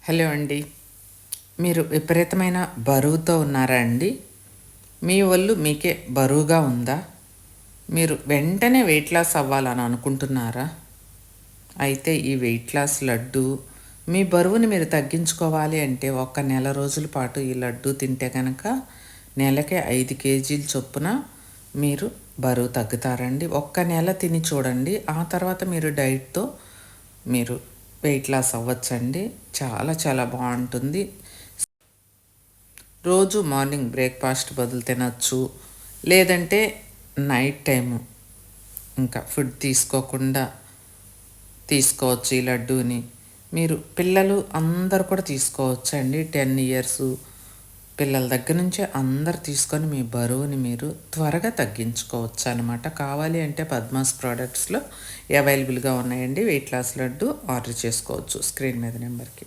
Hello అండి. మీరు విపరీతమైన బరువుతో ఉన్నారా అండి? మీ ఒళ్ళు మీకే బరువుగా ఉందా? మీరు వెంటనే వెయిట్ లాస్ అవ్వాలని అనుకుంటున్నారా? అయితే ఈ వెయిట్ లాస్ లడ్డు మీ బరువుని మీరు తగ్గించుకోవాలి అంటే ఒక్క నెల రోజుల పాటు ఈ లడ్డు తింటే కనుక నెలకే 5 కేజీల చొప్పున మీరు బరువు తగ్గుతారండి. ఒక్క నెల తిని చూడండి. ఆ తర్వాత మీరు డైట్‌తో మీరు వెయిట్ లాస్ అవ్వచ్చండి. చాలా చాలా బావుంటుంది. రోజు మార్నింగ్ బ్రేక్‌ఫాస్ట్ బదులు తినొచ్చు. లేదంటే నైట్ టైము ఇంకా ఫుడ్ తీసుకోకుండా తీసుకోవచ్చు ఈ లడ్డూని. మీరు పిల్లలు అందరూ కూడా తీసుకోవచ్చండి. 10 ఇయర్సు పిల్లల దగ్గర నుంచి అందరూ తీసుకొని మీ బరువుని మీరు త్వరగా తగ్గించుకోవచ్చనమాట. కావాలి అంటే పద్మాస్ ప్రొడక్ట్స్‌లో అవైలబుల్‌గా ఉన్నాయండి. వెయిట్ లాస్ లడ్డు ఆర్డర్ చేసుకోవచ్చు స్క్రీన్ మీద నెంబర్‌కి.